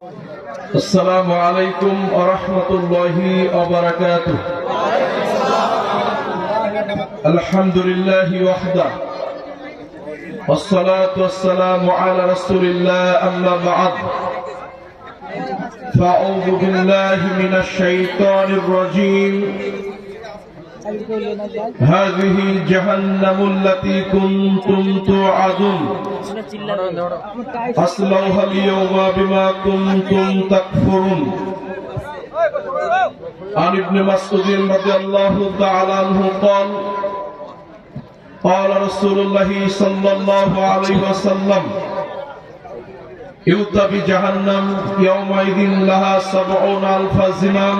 السلام عليكم ورحمة الله وبركاته. الحمد لله وحده والصلاة والسلام على رسول الله أما بعد فأعوذ بالله من الشيطان الرجيم. هذه جهنم التي كنتم توعدون اصلوها اليوم بما كنتم تكفرون. عن ابن مسعود رضي الله تعالى عنه قال قال رسول الله صلى الله عليه وسلم يؤتى بجهنم يومئذ لها 70,000 زمام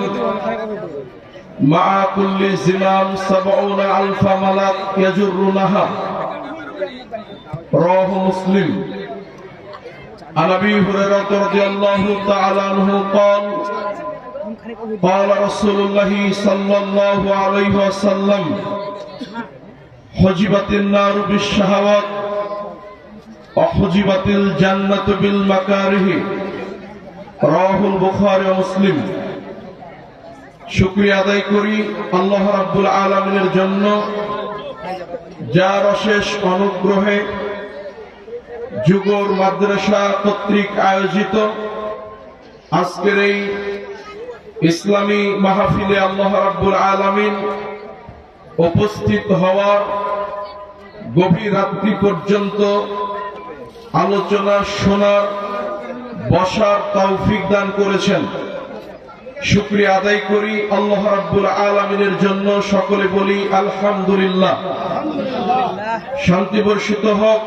مع كل زمام 70,000 ملك يجرونها. رواه مسلم. عن ابي هريره رضي الله تعالى عنه قال قال رسول الله صلى الله عليه وسلم حجبت النار بالشهوات وحجبت الجنة بالمكاره. رواه البخاري ومسلم. শুকরিয়া আদায় করি আল্লাহ রাব্বুল আলামিনের জন্য, যার অশেষ অনুগ্রহে যুগর মাদ্রাসা কর্তৃক আয়োজিত আজকের এই ইসলামী মাহফিলে আল্লাহ রাব্বুল আলামিন উপস্থিত হওয়ার, গভীর রাত্রি পর্যন্ত আলোচনা শোনার, বসার তৌফিক দান করেছেন। শুকরিয়া আদায় করি আল্লাহ রাব্বুল আলামিনের জন্য। সকলে বলি আলহামদুলিল্লাহ। শান্তি বর্ষিত হোক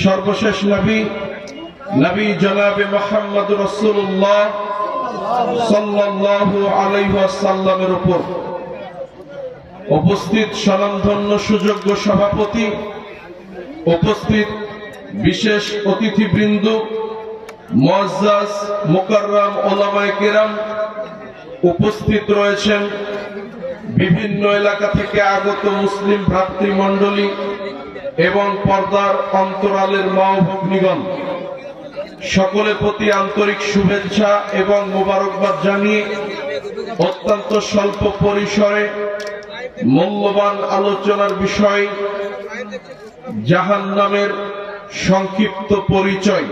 সর্বশেষ নবী জনাবে মুহাম্মদ রাসূলুল্লাহ সাল্লাল্লাহু আলাইহি ওয়াসাল্লামের উপর। উপস্থিত স্বনামধন্য সুযোগ্য সভাপতি, উপস্থিত বিশেষ অতিথিবৃন্দ, মুআজ্জাজ মুকাররম উলামায়ে কেরাম, উপস্থিত রয়েছেন বিভিন্ন এলাকা থেকে আগত মুসলিম ভ্রাতৃমণ্ডলী এবং পর্দার অন্তরালের মা ও ভগ্নীগণ, সকলের প্রতি আন্তরিক শুভেচ্ছা এবং মোবারকবাদ জানিয়ে অত্যন্ত স্বল্প পরিসরে মূল্যবান আলোচনার বিষয় জাহান্নামের সংক্ষিপ্ত পরিচয়।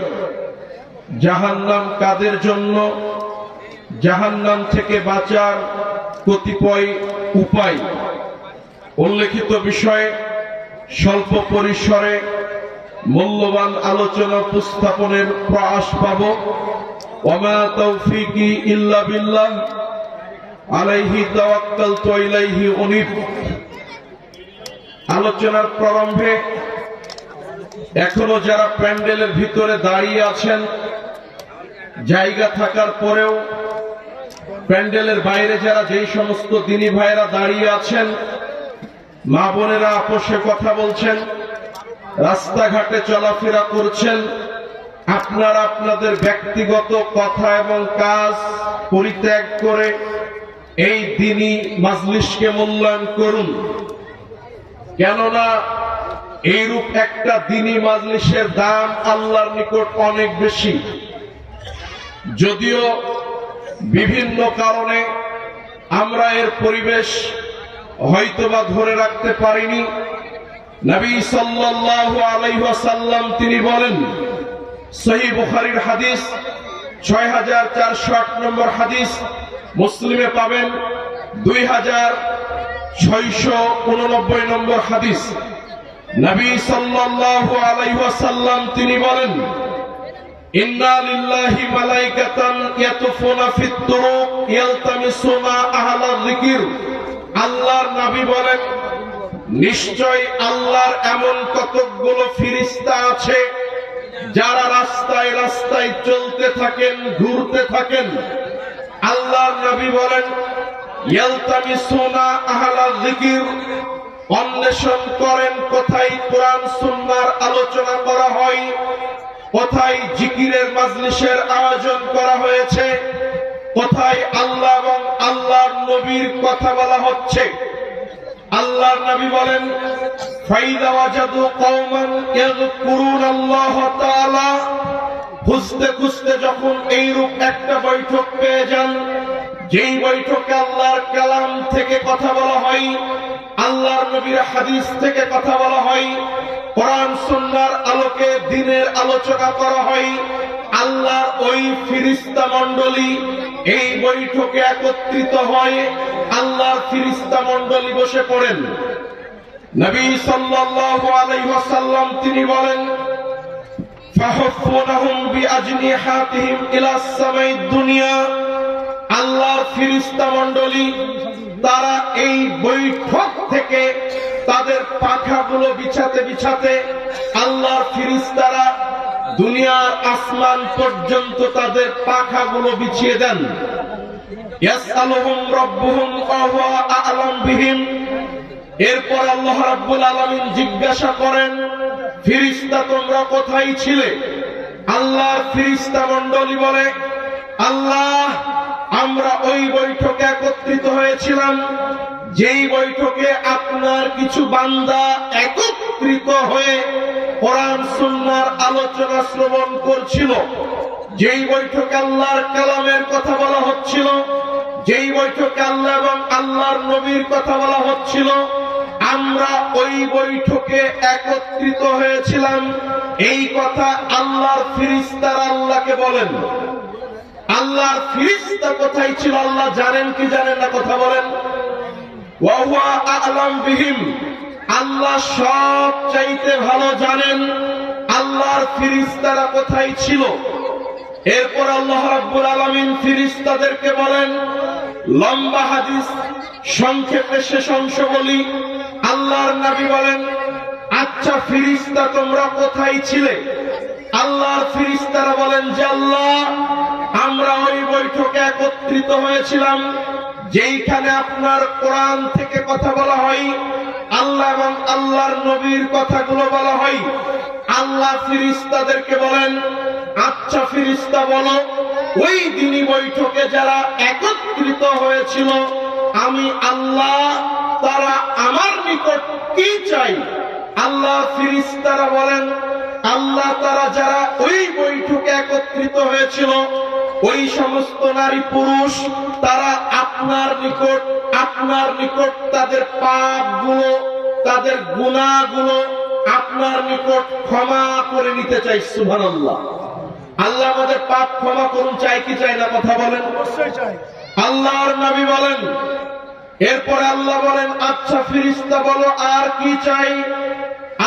জাহান্নাম কাদের জন্য, জাহান্নাম থেকে বাঁচার কতিপয় উপায় উল্লেখিত বিষয়ে স্বল্প পরিসরে মূল্যবান আলোচনা উপস্থাপনের প্রয়াস পাব। ওমা তৌফিকি ইল্লা বিল্লাহ আলাইহি তাওয়াক্কালতু ওয়া ইলাইহি উনীব। আলোচনার প্রারম্ভে এখনো যারা প্যান্ডেলের ভিতরে দাঁড়িয়ে আছেন, জায়গা থাকার পরেও প্যান্ডেলের বাইরে যারা যেই সমস্ত দিনী ভাইরা দাঁড়িয়ে আছেন, মা বোনেরা আপোষে কথা বলছেন, রাস্তাঘাটে চলাফেরা করছেন, আপনারা আপনাদের ব্যক্তিগত কথা এবং কাজ পরিত্যাগ করে এই দিনী মাজলিসকে মূল্যায়ন করুন। কেননা এইরূপ একটা দিনী মাজলিসের দাম আল্লাহর নিকট অনেক বেশি। যদিও বিভিন্ন কারণে আমরা এর পরিবেশ হয়তোবা ধরে রাখতে পারিনি। নবী সাল্লাল্লাহু আলাইহি ওয়াসাল্লাম তিনি বলেন, সহিহ বুখারীর হাদিস 6408 নম্বর হাদিস, মুসলিমে পাবেন 2689 নম্বর হাদিস। নবী সাল্লাল্লাহু আলাইহি ওয়াসাল্লাম তিনি বলেন, ইন্না লিল্লাহি মালাইকাতান ইয়াতুফুনা ফিত তুরুক ইয়ালতামিসুনা আহলাল যিকির। আল্লাহর নবী বলেন, নিশ্চয় আল্লাহর এমন কতকগুলো ফেরেশতা আছে যারা রাস্তায় রাস্তায় চলতে থাকেন, ঘুরতে থাকেন। আল্লাহর নবী বলেন, ইয়ালতামিসুনা আহলাল যিকির, অন্বেষণ করেন কোথায় কোরআন সুন্নাহর আলোচনা করা হয়, কোথায় জিকিরের মাজলিসের আয়োজন করা হয়েছে, কোথায় আল্লাহ এবং আল্লাহর নবীর কথা বলা হচ্ছে। আল্লাহর নবী বলেন, ফাইদা ওয়াজাদু কওমান ইয়াযকুরুনাল্লাহ তাআলা খুঁজতে খুঁজতে যখন এইরূপ একটা বৈঠক পেয়ে যান, যেই বৈঠকে আল্লাহর কালাম থেকে কথা বলা হয়, আল্লাহর নবীর হাদিস থেকে কথা বলা হয়, কোরআন সুন্নাহর আলোকে দ্বীনের আলোচনা করা হয়, আল্লাহর ওই ফেরেশতা মণ্ডলী এই বৈঠকে একত্রিত হয়। আল্লাহর ফেরেশতা মণ্ডলী বসে পড়েন। নবী সাল্লাল্লাহু আলাইহি ওয়াসাল্লাম তিনি বলেন, ফাহফুনাহুম বিআজনিহাতিহিম ইলাস সামাইদ দুনিয়া। আল্লাহর ফেরেশতা মণ্ডলী তারা এই বৈঠক থেকে তাদের পাখাগুলো বিছাতে বিছাতে আল্লাহর ফেরেশতারা দুনিয়ার আসমান পর্যন্ত তাদের পাখাগুলো বিছিয়ে দেন। ইয়াসআলুহুম রাব্বুহুম ওয়া হুয়া আ'লাম বিহিম। এরপর আল্লাহ রাব্বুল আলামিন জিজ্ঞাসা করেন, ফেরেশতা তোমরা কোথায় ছিলে? আল্লাহর ফেরেশতা মণ্ডলী বলে, আল্লাহ আমরা ওই বৈঠকে একত্রিত হয়েছিলাম যেই বৈঠকে আপনার কিছু বান্দা একত্রিত হয়ে কোরআন সুন্নাহর আলোচনা শ্রবণ করছিল, যেই বৈঠকে আল্লাহর কালামের কথা বলা হচ্ছিল, যেই বৈঠকে আল্লাহ এবং আল্লাহর নবীর কথা বলা হচ্ছিল, আমরা ওই বৈঠকে একত্রিত হয়েছিলাম। এই কথা আল্লাহর ফেরেশতারা আল্লাহকে বলেন। আল্লাহর ফেরেশতা কোথায় ছিল আল্লাহ জানেন কি জানেন না? কথা বলেন। ওয়া হুয়া আ'লাম বিহিম। আল্লাহ সব চাইতে ভালো জানেন আল্লাহর ফেরেশতারা কোথায় ছিল। এরপর আল্লাহ রাব্বুল আলামিন ফেরেশতাদেরকে বলেন, লম্বা হাদিস সংক্ষেপে শেষ অংশ বলি। আল্লাহর নবী বলেন, আচ্ছা ফেরেশতা তোমরা কোথায় ছিলে? আল্লাহর ফেরেশতারা বলেন যে আল্লাহ আমরা ওই বৈঠকে একত্রিত হয়েছিলাম যেইখানে আপনার কোরআন থেকে কথা বলা হয়, আল্লাহ এবং আল্লাহর নবীর কথাগুলো বলা হয়। আল্লাহ ফেরেশতাদেরকে বলেন, আচ্ছা ফেরেশতা বলো ওই দিনই বৈঠকে যারা একত্রিত হয়েছিল আমি আল্লাহ তারা আমার নিকট কি চাই? আল্লাহ ফেরেশতারা বলেন, আল্লাহ তারা যারা ওই বৈঠকে একত্রিত হয়েছিল ওই সমস্ত নারী পুরুষ তারা আপনার নিকট তাদের পাপগুলো তাদের গুনাহগুলো আপনার নিকট ক্ষমা করে নিতে চাই। সুবহানাল্লাহ। আল্লাহ আমাদের পাপ ক্ষমা করুন চাই কি চাই না? কথা বলেন। অবশ্যই চাই। আল্লাহর নবী বলেন, এরপরে আল্লাহ বলেন, আচ্ছা ফেরেশতা বলো আর কি চাই?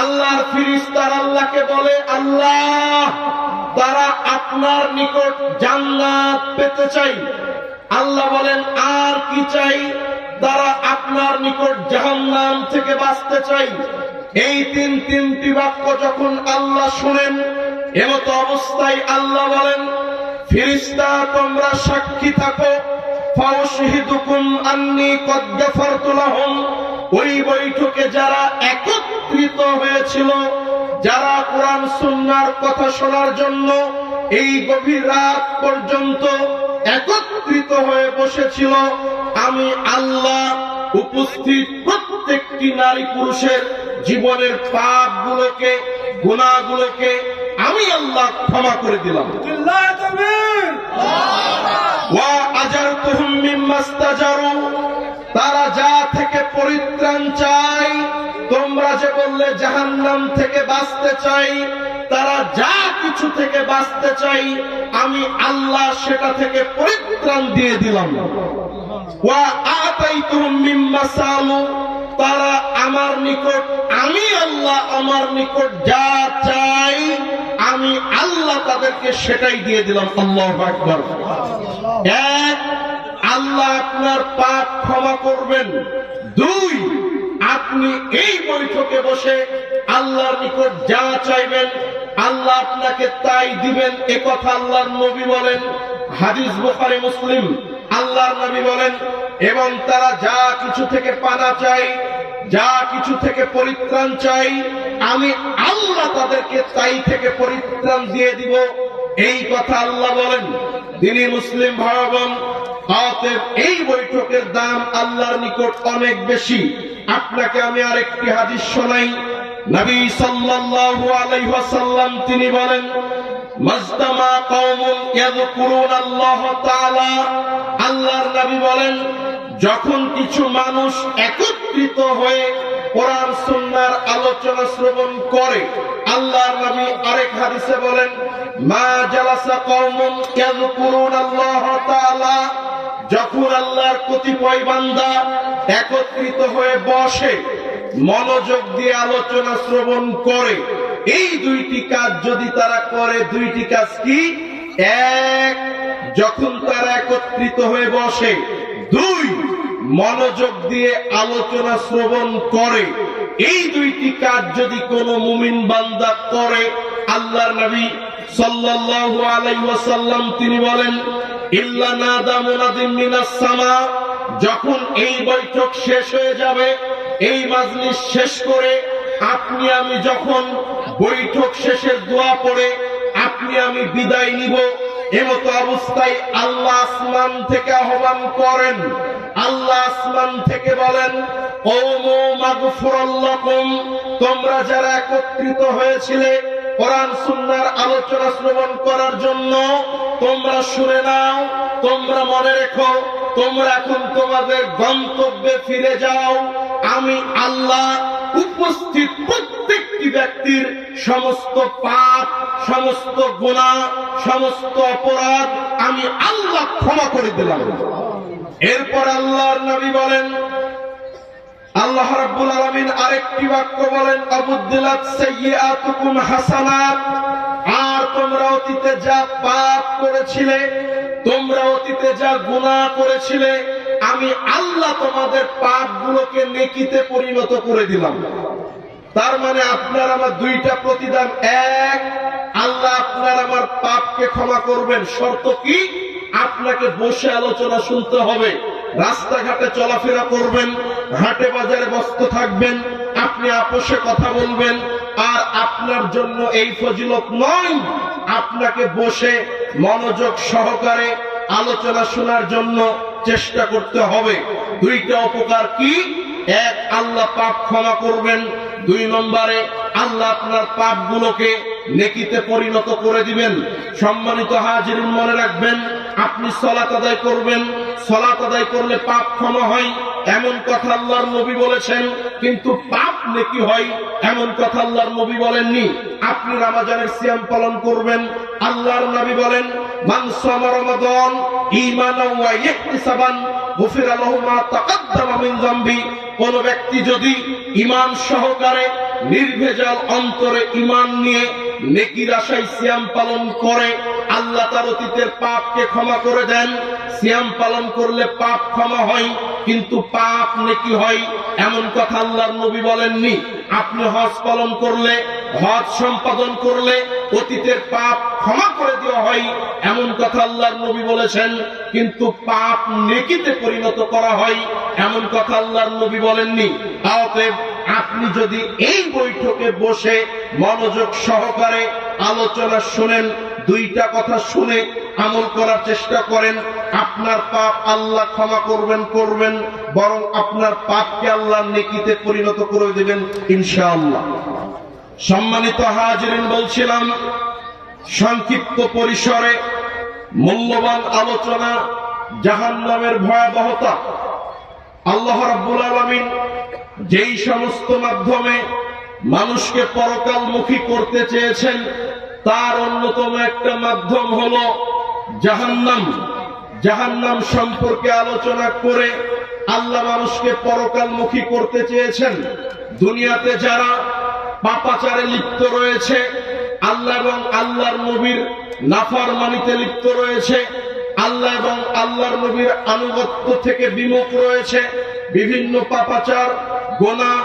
আল্লাহর ফেরেশতারা আল্লাহকে বলে, আল্লাহ তারা আপনার নিকট জান্নাত পেতে চাই। আল্লাহ বলেন, আর কি চাই? তারা আপনার নিকট জাহান্নাম থেকে বাঁচতে চাই। এই তিনটি বাক্য যখন আল্লাহ শুনেন, এমত অবস্থায় আল্লাহ বলেন, ফেরেশতা তোমরা সাক্ষী থাকো, ফাউশহিদুকুম আন্নী কদ গাফারতু লাহুম। ওই বৈঠকে যারা একত্রিত হয়েছিল, যারা কোরআন সুন্নাহর কথা শোনার জন্য এই গভীর রাত পর্যন্ত একত্রিত হয়ে বসেছিল, আমি আল্লাহ উপস্থিত প্রত্যেকটি নারী পুরুষের জীবনের পাপগুলোকে গুনাহগুলোকে আমি আল্লাহ ক্ষমা করে দিলাম। ওয়া আজারতুহুম মিম্মাস্তাজারু। তারা যা থেকে পরিত্রাণ চাই, তোমরা যে বললে জাহান্নাম থেকে বাঁচতে চাই, তারা যা কিছু থেকে বাঁচতে চাই আমি আল্লাহ সেটা থেকে পরিত্রাণ দিয়ে দিলাম। ওয়া আতাইতুহুম মিম্মা সালু। তারা আমার নিকট আমি আল্লাহ আমার নিকট যা চাই আমি আল্লাহ তাদেরকে সেটাই দিয়ে দিলাম। আল্লাহু আকবার। এক, আল্লাহ আপনার পাপ ক্ষমা করবেন। দুই, আপনি এই বৈঠকে বসে আল্লাহর নিকট যা চাইবেন আল্লাহ আপনাকে তাই দিবেন। এ কথা আল্লাহর নবী বলেন, হাদিস বুখারী মুসলিম। আল্লাহর নবী বলেন, এবং তারা যা কিছু থেকে পানা চাই, যা কিছু থেকে পরিত্রাণ চাই আমি আল্লাহ তাদেরকে তাই থেকে পরিত্রাণ দিয়ে দিব। এই কথা আল্লাহ বলেন। তিনি মুসলিম ভাই বোন, অতএব এই বৈঠকের দাম আল্লাহর নিকট অনেক বেশি। আপনাকে আমি আরেকটি হাদিস শোনাই। নবী সাল্লাল্লাহু আলাইহি ওয়াসাল্লাম তিনি বলেন, মাজতামা কওমুন ইয়াযকুরুনাল্লাহ তাআলা, আল্লাহর নবী বলেন যখন কিছু মানুষ একত্রিত হয়ে কোরআন সুন্নাহর আলোচনা শ্রবণ করে, আল্লাহর নবী আরেক হাদিসে বলেন মা জালাসা কওমুন ইয়াযকুরুনাল্লাহ তাআলা, যখন আল্লাহর কতিপয় বান্দা একত্রিত হয়ে বসে মনোযোগ দিয়ে আলোচনা শ্রবণ করে, এই দুইটি কাজ যদি তারা করে, দুইটি কাজ কি? এক, যখন তারা একত্রিত হয়ে বসে, দুই, মনোযোগ দিয়ে আলোচনা শ্রবণ করে, এই দুইটি কাজ যদি কোন মুমিন বান্দা করে, আল্লাহর নবী সাল্লাল্লাহু আলাইহি ওয়াসাল্লাম তিনি বলেন ইল্লা নাদা মুনাদিম মিনাস সামা, যখন এই বৈঠক শেষ হয়ে যাবে, এই মাজলিস শেষ করে আপনি আমি যখন বৈঠক শেষের দোয়া পড়ে আপনি আমি বিদায় নিব, এমতো অবস্থায় আল্লাহ আসমান থেকে আহ্বান করেন, আল্লাহ আসমান থেকে বলেন কওমু মাগফুরাল্লাকুম, তোমরা যারা একত্রিত হয়েছিলে কোরআন সুন্নাহর আলোচনা শ্রবণ করার জন্য, তোমরা শুনে নাও, তোমরা মনে রেখো, তোমরা এখন তোমাদের গন্তব্যে ফিরে যাও। আমি আল্লাহ উপস্থিত প্রত্যেকটি ব্যক্তির সমস্ত পাপ, সমস্ত গুনাহ, সমস্ত অপরাধ আমি আল্লাহ ক্ষমা করে দিলাম। এরপর আল্লাহর নবী বলেন, আল্লাহ রাব্বুল আলামিন আরেকটি বাক্য বলেন আবুদ্দিলাত সাইয়্যাতুকুম হাসানাত, আর তোমরা অতীতে যা পাপ করেছিলে, তোমরা অতীতে যা গুনাহ করেছিলে, আমি আল্লাহ তোমাদের পাপগুলোকে নেকিতে পরিণত করে দিলাম। তার মানে আপনার আমার দুইটা প্রতিদান, এক, আল্লাহ আপনার আমার পাপকে ক্ষমা করবেন, শর্ত কি? আপনাকে বসে আলোচনা শুনতে হবে, রাস্তাঘাটে চলাফেরা করবেন, হাটে বাজারে ব্যস্ত থাকবেন, আপনি আপোষে কথা বলবেন, আর আপনার জন্য এই ফজিলত নয় আপনাকে বসে মনোযোগ সহকারে আলোচনা শোনার জন্য চেষ্টা করতে হবে। দুইটা উপকার কি? এক, আল্লাহ পাপ ক্ষমা করবেন, দুই নম্বরে আল্লাহ আপনার পাপগুলোকে নেকিতে পরিণত করে দিবেন। সম্মানিত হাজিরিন, মনে রাখবেন, আপনি সালাত আদায় করবেন, সালাত আদায় করলে পাপ ক্ষমা হয় এমন কথা আল্লাহর নবী বলেছেন, কিন্তু পাপ নেকি হয় এমন কথা আল্লাহর নবী বলেননি। আপনি রমজানের সিয়াম পালন করবেন, আল্লাহর নবী বলেন মান সামা রমাদান ঈমানান ওয়া ইহতিসাবান গুফিরা লাহু মা তাকাদ্দামা মিন যামবি, কোন ব্যক্তি যদি ঈমান সহকারে নির্ভেজাল অন্তরে ঈমান নিয়ে নেকির আশায় সিয়াম পালন করে, আল্লাহ তার অতীতের পাপকে ক্ষমা করে দেন। সিয়াম পালন করলে পাপ ক্ষমা হয়, কিন্তু পাপ নেকি হয় এমন কথা আল্লাহর নবী বলেননি। আপনি হজ পালন করলে, হজ সম্পাদন করলে অতীতের পাপ ক্ষমা করে দেওয়া হয় এমন কথা আল্লাহর নবী বলেছেন, কিন্তু পাপ নেকিতে পরিণত করা হয় এমন কথা আল্লাহর নবী বলেননি। অতএব আপনি যদি এই বৈঠকে বসে মনোযোগ সহকারে আলোচনা শুনেন, দুইটা কথা শুনে আমল করার চেষ্টা করেন, আপনার পাপ আল্লাহ ক্ষমা করবেন, বরং আপনার পাপকে আল্লাহ নেকিতে পরিণত করে দেবেন ইনশাআল্লাহ। সম্মানিত হাজিরিন, বলছিলাম সংক্ষিপ্ত পরিসরে মূল্যবান আলোচনা জাহান্নামের ভয়াবহতা। আল্লাহ রাব্বুল আলামিন যেই সমস্ত মাধ্যমে মানুষকে পরকালমুখী করতে চেয়েছেন, তার অন্যতম একটা মাধ্যম হলো জাহান্নাম। জাহান্নাম সম্পর্কে আলোচনা করে আল্লাহ মানুষকে পরকালমুখী করতে চেয়েছেন। দুনিয়াতে যারা পাপাচারে লিপ্ত রয়েছে, আল্লাহ এবং আল্লাহর নবীর নাফরমানিতে লিপ্ত রয়েছে, আল্লাহ এবং আল্লাহর নবীর আনুগত্য থেকে বিমুখ রয়েছে, বিভিন্ন পাপাচার, গুনাহ,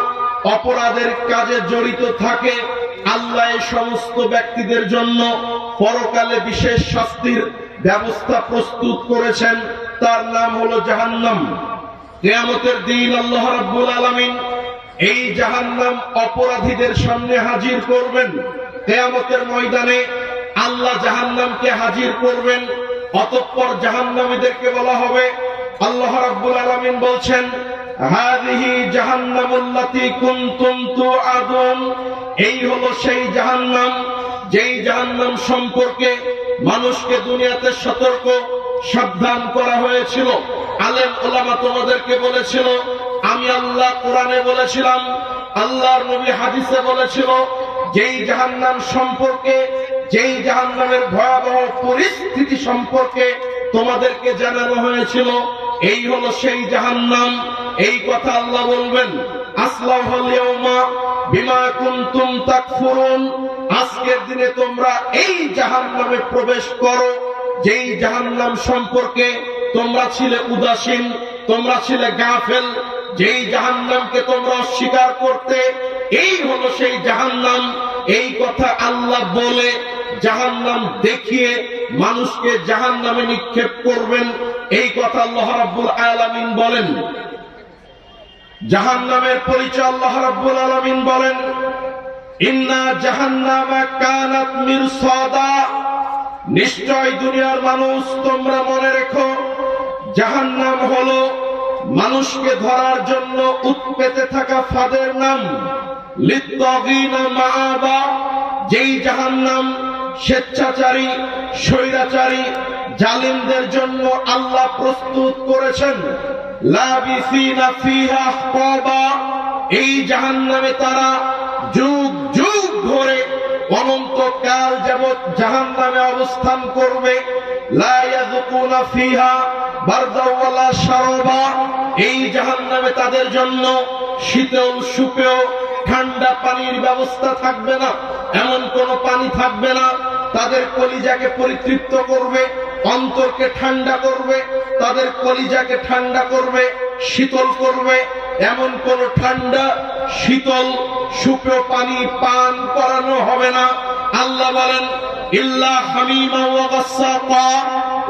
অপরাধের কাজে জড়িত থাকে, আল্লাহ এই সমস্ত ব্যক্তিদের জন্য পরকালে বিশেষ শাস্তির ব্যবস্থা প্রস্তুত করেছেন, তার নাম হলো জাহান্নাম। কিয়ামতের দিন আল্লাহ রাব্বুল আলামিন এই জাহান্নাম অপরাধীদের সামনে হাজির করবেন। কিয়ামতের ময়দানে আল্লাহ জাহান্নামকে হাজির করবেন, অতঃপর জাহান্নামীদেরকে বলা হবে, আল্লাহ রাব্বুল আলামিন বলছেন হাযিহি জাহান্নামুল্লাতী কুনতুম তুআদুন, এই হলো সেই জাহান্নাম যেই জাহান্নাম সম্পর্কে মানুষকে দুনিয়াতে সতর্ক সাবধান করা হয়েছিল। আলেম ওলামা তোমাদেরকে বলেছিল, আমি আল্লাহ কোরআনে বলেছিলাম, আল্লাহর নবী হাদিসে বলেছিল, যেই জাহান্নাম সম্পর্কে, যেই জাহান্নামের ভয়াবহ পরিস্থিতি সম্পর্কে তোমাদেরকে জানানো হয়েছিল, এই হলো সেই জাহান্নাম। এই কথা আল্লাহ বলবেন, আসলাহুল ইয়াউমা বিমা কুনতুম তাকফুরুন, আজকের দিনে তোমরা এই জাহান্নামে প্রবেশ করো যেই জাহান্নাম সম্পর্কে তোমরা ছিলে উদাসীন, তোমরা ছিলে গাফেল, যেই জাহান্নামকে তোমরা অস্বীকার করতে, এই হলো সেই জাহান্নাম। এই কথা আল্লাহ বলে জাহান্নাম দেখিয়ে মানুষকে জাহান্নামে নিক্ষেপ করবেন। এই কথা আল্লাহ রাব্বুল আলামিন বলেন। জাহান্নামের পরিচয় আল্লাহ রাব্বুল আলামিন বলেন, ইন্না জাহান্নামা কানাত মিরসাদা, নিশ্চয় দুনিয়ার মানুষ তোমরা মনে রেখো, জাহান্নাম হলো মানুষকে ধরার জন্য উৎপেতে থাকা ফাঁদের নাম। লিত্তাগিনা মাআবা, যেই জাহান্নাম স্বেচ্ছাচারী, স্বৈরাচারী, জালিমদের জন্য আল্লাহ প্রস্তুত করেছেন। লাবিসিনা ফিহা আহকাবা, এই জাহান্নামে তারা যুগ যুগ ধরে অনন্তকাল যাবৎ জাহান্নামে অবস্থান করবে। লা ইয়াযুকুনা ফিহা বারদা ওয়ালা শারাবা, এই জাহান্নামে তাদের জন্য শীতল সুপেয় ঠান্ডা পানির ব্যবস্থা থাকবে না, এমন কোন পানি থাকবে না তাদের কলিজাকে পরিতৃপ্ত করবে, অন্তরকে ঠান্ডা করবে, তাদের কলিজাকে ঠান্ডা করবে, শীতল করবে, এমন কোন ঠান্ডা শীতল সুপেয় পানি পান করানো হবে না। আল্লাহ বলেন, ইল্লা হামিমা ওয়া গাসসাকা,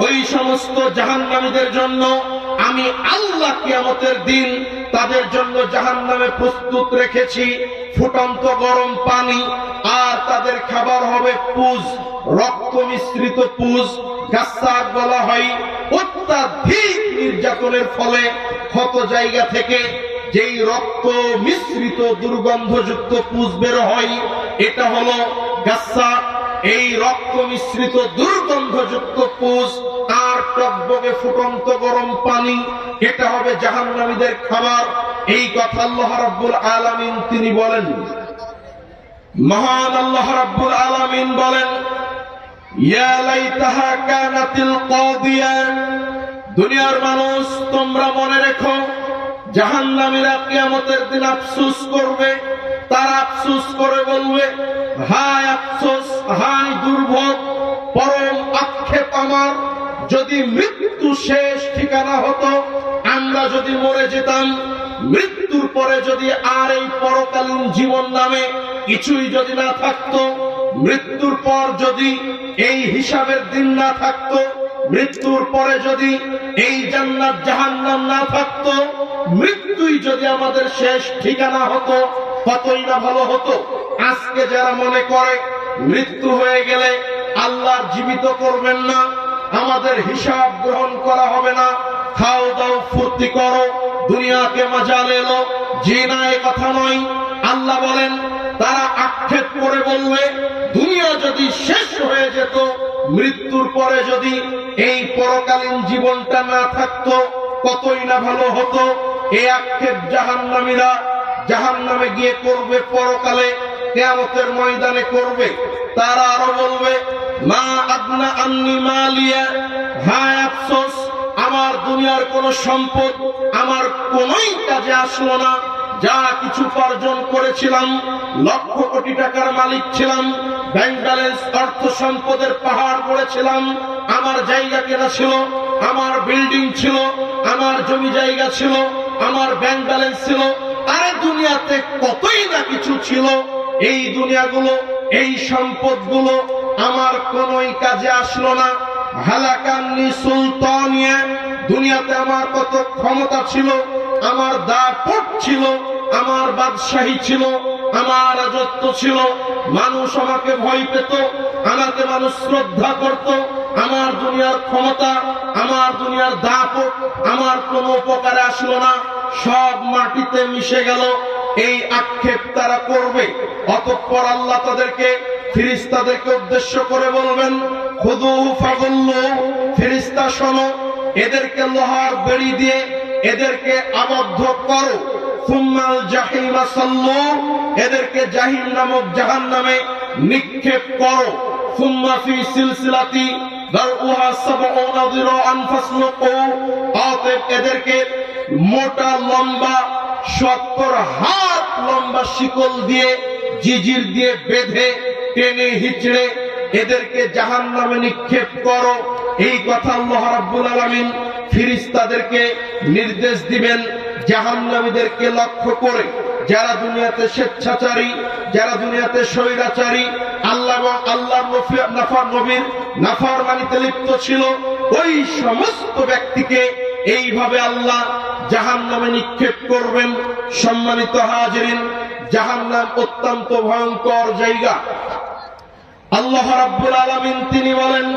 ওই সমস্ত জাহান্নামীদের জন্য আমি আল্লাহ কিয়ামতের দিন তাদের জন্য জাহান্নামে প্রস্তুত রেখেছি ফুটন্ত গরম পানি, আর তাদের খাবার হবে পুজ, রক্ত মিশ্রিত পুজ। গাসসাক বলা হয় অত্যাধিক নির্যাতনের ফলে ক্ষত জায়গা থেকে যেই রক্ত মিশ্রিত দুর্গন্ধযুক্ত পুজ বের হয়, এটা হলো গাসসাক। এই রক্ত মিশ্রিত দুর্গন্ধযুক্ত পুজ আর টকবকে ফুটন্ত গরম পানি, এটা হবে জাহান্নামীদের খাবার। এই কথা আল্লাহ রাব্বুল আলামিন তিনি বলেন। মহান আল্লাহ রাব্বুল আলামিন বলেন, ইয়া লাইতাহা কানাতিল কাদিয়া, দুনিয়ার মানুষ তোমরা মনে রেখো, জাহান্নামীরা কিয়ামতের দিন আফসোস করবে। তারা আফসোস করে বলবে, হায় আফসোস, হায় দুর্ভোগ, পরম আক্ষেপ আমার, যদি মৃত্যু শেষ ঠিকানা হতো, আমরা যদি মরে যেতাম, মৃত্যুর পরে যদি আর এই পরকালীন জীবন নামে কিছুই যদি না থাকতো, মৃত্যুর পর যদি এই হিসাবের দিন না থাকতো, মৃত্যুর পরে যদি এই জান্নাত জাহান্নাম না থাকতো, মৃত্যুই যদি আমাদের শেষ ঠিকানা হতো, কতই না ভালো হতো। আজকে যারা মনে করে মৃত্যু হয়ে গেলে আল্লাহ জীবিত করবেন না, আমাদের হিসাব গ্রহণ করা হবে না, খাও দাও ফুর্তি করো, দুনিয়াকে মজা লেলো, জি না, এ কথা নয়। আল্লাহ বলেন, তারা আক্ষেপ করে বলবে, দুনিয়া যদি শেষ হয়ে যেত, মৃত্যুর পরে যদি এই পরকালীন জীবনটা না থাকতো, কতই না ভালো হতো। এই আক্ষেপ জাহান্নামীরা জাহান্নামে গিয়ে করবে, পরকালে কিয়ামতের ময়দানে করবে। তারা আরো বলবে, মা আদনা আন্নি মালিয়া, হায় আফসোস, আমার দুনিয়ার কোন সম্পদ আমার কোনই কাজে আসলো না। যা কিছু উপার্জন করেছিলাম, লক্ষ কোটি টাকার মালিক ছিলাম, ব্যাংক ব্যালেন্স অর্থ সম্পদের পাহাড় গড়েছিলাম, আমার জায়গা কেনা ছিল, আমার বিল্ডিং ছিল, আমার জমি জায়গা ছিল, আমার ব্যাংক ব্যালেন্স ছিল, আরে দুনিয়াতে কতই না কিছু ছিল। এই দুনিয়াগুলো, এই সম্পদগুলো আমার কোনই কাজে আসলো না। হালাকান্নি সুলতানিয়া, দুনিয়াতে আমার কত ক্ষমতা ছিল, আমার দাপট ছিল, আমার বাদশাহী ছিল, আমার রাজত্ব ছিল, মানুষ আমাকে ভয় পেত, আমাকে মানুষ শ্রদ্ধা করত। আমার দুনিয়ার ক্ষমতা, আমার দুনিয়ার দাপট আমার কোনো উপকারে আসলো না, সব মাটিতে মিশে গেল। এই আক্ষেপ তারা করবে। অতঃপর আল্লাহ তাদেরকে ফেরেশতাদেরকে উদ্দেশ্য করে বলবেন, খুযুহু ফাগুল্লু, ফেরেশতা শোনো, এদেরকে লোহার বেড়ি দিয়ে এদেরকে আবদ্ধ করো। সুম্মাল জাহিমা সাল্লু, এদেরকে জাহিম নামক জাহান্নামে নিক্ষেপ করো। সুম্মা ফি সিলসিলাতি দারউহা সাবউনা যিরাআন ফাসলুকু, অতএব এদেরকে মোটা লম্বা 70 হাত লম্বা শিকল দিয়ে জিজির দিয়ে বেঁধে টেনে হিচড়ে এদেরকে জাহান্নামে নিক্ষেপ করো। এই কথা আল্লাহ রাব্বুল আলামিন ফেরেশতাদেরকে নির্দেশ দিবেন জাহান্নামীদেরকে লক্ষ্য করে। যারা দুনিয়াতে স্বেচ্ছাচারী, যারা দুনিয়াতে স্বৈরাচারী, আল্লাহ এবং আল্লাহর নবীর নাফরমানিতে লিপ্ত ছিল, ওই সমস্ত ব্যক্তিকে এইভাবে আল্লাহ জাহান্নামে নিক্ষেপ করবেন। সম্মানিত হাজিরিন, জাহান্নাম অত্যন্ত ভয়ঙ্কর জায়গা। আল্লাহ রাব্বুল আলামিন তিনি বলেন,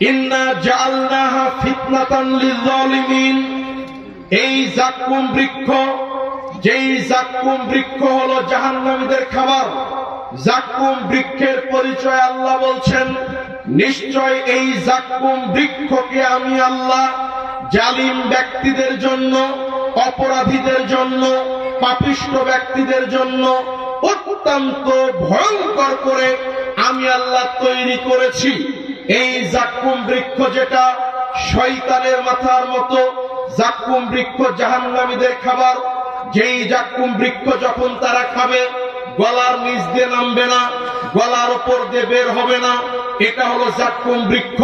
ইন্না জাআলনাহা ফিতনাতান লিয-যালিমিন, এই যাক্কুম বৃক্ষ, যেই যাক্কুম বৃক্ষ হলো জাহান্নামীদের খাবার। যাক্কুম বৃক্ষের পরিচয় আল্লাহ বলছেন, নিশ্চয় এই যাক্কুম বৃক্ষকে আমি আল্লাহ জালিম ব্যক্তিদের জন্য, অপরাধীদের জন্য, পাপিষ্ঠ ব্যক্তিদের জন্য অত্যন্ত ভয়ঙ্কর করে আমি আল্লাহ তৈরি করেছি। এই যাক্কুম বৃক্ষ যেটা শয়তানের মাথার মতো, যাক্কুম বৃক্ষ জাহান্নামীদের খাবার। যেই যাক্কুম বৃক্ষ যখন তারা খাবে গলার নিচ দিয়ে নামবে না, গলার উপর দিয়ে বের হবে না, এটা হলো যাক্কুম বৃক্ষ।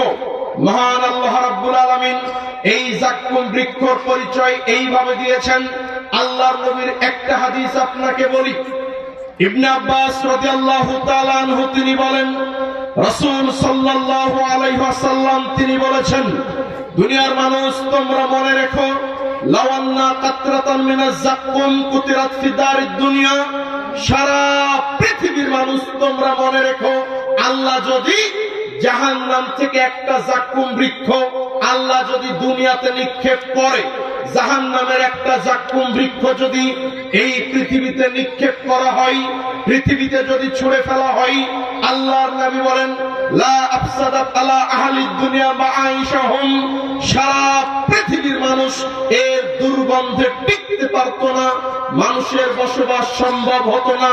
মহান আল্লাহ রাব্বুল আলামিন এই যাক্কুম বৃক্ষর পরিচয় এইভাবে দিয়েছেন। আল্লাহর নবীর একটা হাদিস আপনাকে বলি। ইবনে আব্বাস রাদিয়াল্লাহু তাআলা আনহু তিনি বলেন, রাসূল সাল্লাল্লাহু আলাইহি ওয়াসাল্লাম তিনি বলেছেন, দুনিয়ার মানুষ তোমরা মনে রেখো, লাওয়ান্না কাতরাতান মিনাজ যাক্কুম কুতিরাত ফি দারিদ দুনিয়া, সারা পৃথিবীর মানুষ তোমরা মনে রেখো, আল্লাহ যদি জাহান্নাম থেকে একটা যাক্কুম বৃক্ষ আল্লাহ যদি দুনিয়াতে নিক্ষেপ করে, জাহান্নামের একটা যাক্কুম বৃক্ষ যদি এই পৃথিবীতে নিক্ষেপ করা হয়, পৃথিবীতে যদি ছুঁড়ে ফেলা হয়, আল্লাহর নবী বলেন, লা আফসাদাত আলা আহলিদ দুনিয়া মাআইশাহুম, সারা পৃথিবীর মানুষ এর দুর্গন্ধে টিকতে পারত না, মানুষের বসবাস সম্ভব হতো না।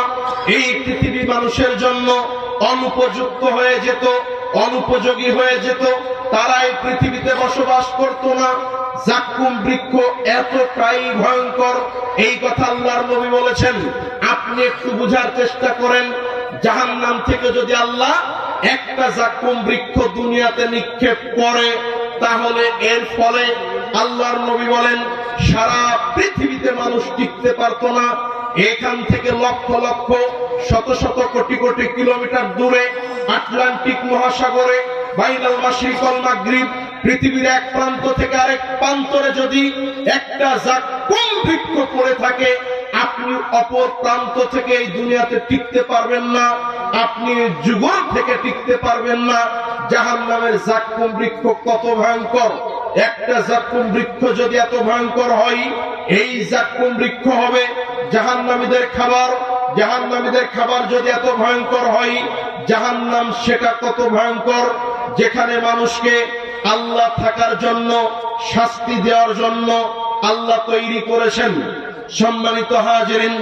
এই পৃথিবী মানুষের জন্য অনুপযুক্ত হয়ে যেত, অনুপযোগী হয়ে যেত, তারা এই পৃথিবীতে বসবাস করত না। যাক্কুম বৃক্ষ এতটাই ভয়ঙ্কর, এই কথা আল্লাহর নবী বলেছেন। আপনি একটু বুঝার চেষ্টা করেন, জাহান্নাম থেকে যদি আল্লাহ একটা যাক্কুম বৃক্ষ দুনিয়াতে নিক্ষেপ করে, তাহলে এর ফলে আল্লাহর নবী বলেন সারা পৃথিবীতে মানুষ টিকতে পারত না। এখান থেকে লক্ষ লক্ষ শত শত কোটি কোটি কিলোমিটার দূরে আটলান্টিক মহাসাগরে বাইনাল মাশরিক ওয়াল মাগরিব, পৃথিবীর এক প্রান্ত থেকে আরেক প্রান্তরে যদি একটা যাক্কুম বৃক্ষ পড়ে থাকে, আপনি অপর প্রান্ত থেকে এই দুনিয়াতে টিকতে পারবেন না, আপনি যুগল থেকে টিকতে পারবেন না। জাহান্নামের যাক্কুম বৃক্ষ কত ভয়ঙ্কর! একটা যাক্কুম বৃক্ষ যদি এত ভয়ঙ্কর হয়, এই যাক্কুম বৃক্ষ হবে জাহান্নামীদের খাবার। জাহান্নামীদের খাবার যদি এত ভয়ঙ্কর হয়, জাহান্নাম সেটা কত ভয়ঙ্কর, যেখানে মানুষকে আল্লাহ থাকার জন্য, শাস্তি দেওয়ার জন্য আল্লাহ তৈরি করেছেন। সম্মানিত হাজিরিন,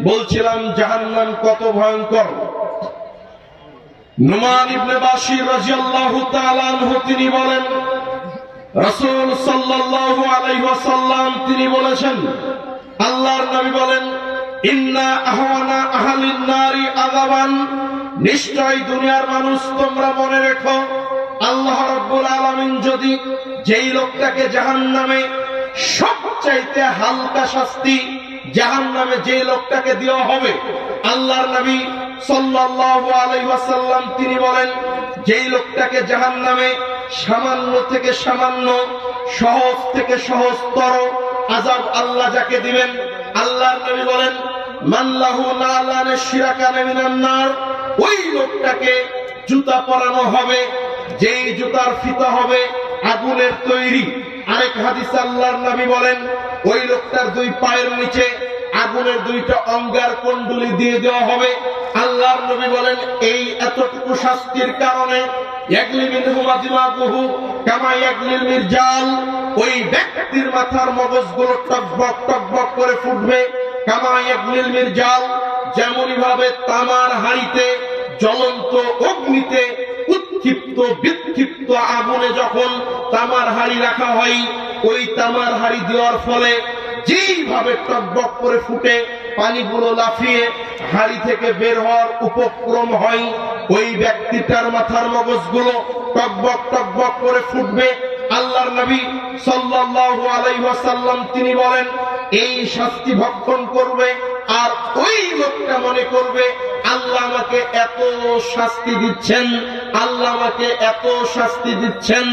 বলছিলাম জাহান্নাম কত ভয়ঙ্কর। নুমান ইবনে বাশির রাদিয়াল্লাহু তাআলা আনহু তিনি বলেন, রাসূল সাল্লাল্লাহু আলাইহি ওয়াসাল্লাম তিনি বলেছেন, আল্লাহর নবী বলেন, ইন্না আহওয়ানা আহলিন নারি আযাবান, নিশ্চয় দুনিয়ার মানুষ তোমরা মনে রেখো, আল্লাহ রাব্বুল আলামিন যদি যেই লোকটাকে জাহান্নামে সবচাইতে হালকা শাস্তি জাহান্নামে যে লোকটাকে দেওয়া হবে, আল্লাহর নবী সাল্লাল্লাহু আলাইহি ওয়াসাল্লাম তিনি বলেন, যেই লোকটাকে জাহান্নামে সামান্য থেকে সামান্য, সহজ থেকে সহজতর আযাব আল্লাহ যাকে দিবেন, আল্লাহর নবী বলেন, মান লাহু নালানে শিরাকানে মিনান নার, ওই লোকটাকে জুতা পরানো হবে, যেই জুতার ফিতা হবে আগুনের তৈরি। আরেক হাদিসে আল্লাহর নবী বলেন, ওই লোকটার দুই পায়ের নিচে আগুনের দুইটা অঙ্গার কুণ্ডলী দিয়ে দেওয়া হবে, আল্লাহর নবী বলেন এই এতটুকু শাস্তির কারণে ইয়াগলি মিনহুমা দিমাগুহু কামা ইয়াগলিল মিরজাল, ওই ব্যক্তির মাথার মগজগুলো টকবক টকবক করে ফুটবে। কামা ইয়াগলিল মিরজাল, যেমনই ভাবে তামার হাঁড়িতে জ্বলন্ত অগ্নিতে উৎক্ষিপ্ত বিক্ষিপ্ত আগুনে যখন তামার হাঁড়ি রাখা হয়, ওই তামার হাঁড়ি দেওয়ার ফলে যেইভাবে টকবক করে ফুটে পানিগুলো লাফিয়ে হাঁড়ি থেকে বের হওয়ার উপক্রম হয়, ওই ব্যক্তিটার মাথার মগজগুলো টকবক টকবক করে ফুটবে। আল্লাহর নবী সাল্লাল্লাহু আলাইহি ওয়াসাল্লাম তিনি বলেন এই শাস্তি ভক্ষণ করবে আর ওই লোকটা মনে করবে আল্লাহ আমাকে এত শাস্তি দিচ্ছেন, আল্লাহ আমাকে এত শাস্তি দিচ্ছেন,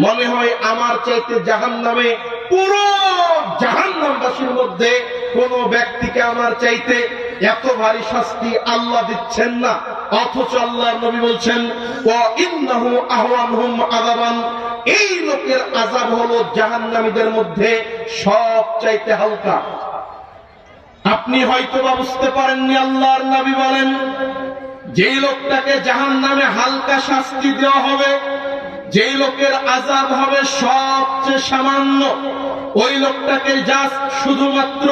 মনে হয় আমার চাইতে জাহান্নামে পুরো জাহান্নামবাসীর মধ্যে কোন ব্যক্তিকে আমার চাইতে এত ভারী শাস্তি আল্লাহ দিচ্ছেন না। অথচ আল্লাহর নবী বলছেন ওয়া ইন্নাহু আহওয়ানহুম আযাবান, এই লোকের আযাব হলো জাহান্নামীদের মধ্যে সবচাইতে হালকা। আপনি হয়তো বা বুঝতে পারেননি, আল্লাহর নবী বলেন যেই লোকটাকে জাহান্নামে হালকা শাস্তি দেওয়া হবে, যেই লোকের আযাব হবে সবচেয়ে সামান্য, ওই লোকটাকে জাস্ট শুধুমাত্র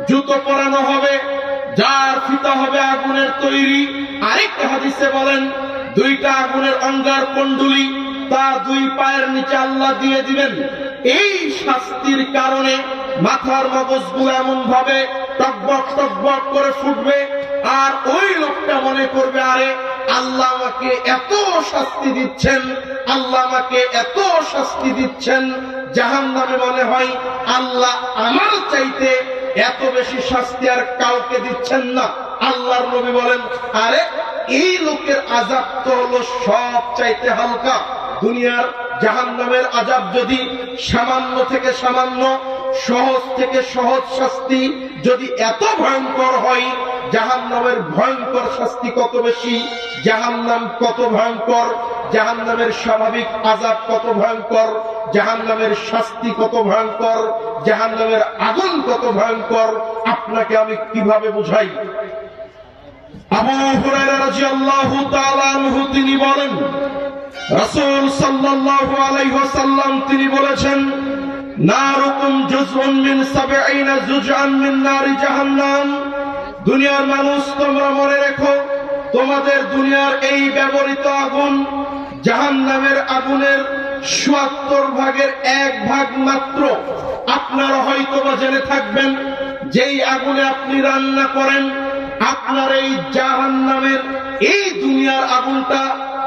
জুতো পরানো হবে, যার ফিতা হবে আগুনের তৈরি। আরেকটা হাদিসে বলেন দুইটা আগুনের অঙ্গার কুণ্ডলী তার দুই পায়ের নিচে আল্লাহ দিয়ে দিবেন। এই শাস্তির কারণে মাথার মগজগুলো এমন ভাবে টকবক টকবক করে ফুটবে আর ওই লোকটা মনে করবে আরে আল্লাহ আমাকে এত শাস্তি দিচ্ছেন, আল্লাহ আমাকে এত শাস্তি দিচ্ছেন, জাহান্নামে মনে হয় আল্লাহ আমার চাইতে এত বেশি শাস্তি আর কাউকে দিচ্ছেন না। আল্লাহর নবী বলেন আরে এই লোকের আযাব তো হলো সব চাইতে হালকা। দুনিয়ার জাহান্নামের আযাব যদি সামান্য থেকে সামান্য, সহজ থেকে সহজ শাস্তি যদি এত ভয়ঙ্কর হয়, জাহান্নামের ভয়ঙ্কর শাস্তি কত বেশি, জাহান্নাম কত ভয়ঙ্কর, জাহান্নামের স্বাভাবিক আযাব কত ভয়ঙ্কর, জাহান্নামের শাস্তি কত ভয়ঙ্কর, জাহান্নামের আগুন কত ভয়ঙ্কর, আপনাকে আমি কিভাবে বুঝাই। আবু হুরায়রা রাদিয়াল্লাহু তাআলা আনহু তিনি বলেন রাসূল সাল্লাল্লাহু আলাইহি ওয়াসাল্লাম তিনি বলেছেন নারুকুম জুজউন মিন 70 জুজআন মিন নারি জাহান্নাম, দুনিয়ার মানুষ তোমরা মনে রেখো তোমাদের দুনিয়ার এই ব্যবহৃত আগুন জাহান্নামের আগুনের ৭৭ ভাগের ১ ভাগ মাত্র। আপনারা হয়তো বা জেনে থাকবেন যেই আগুনে আপনি রান্না করেন, আপনার এই জাহান্নামের এই দুনিয়ার আগুনটা,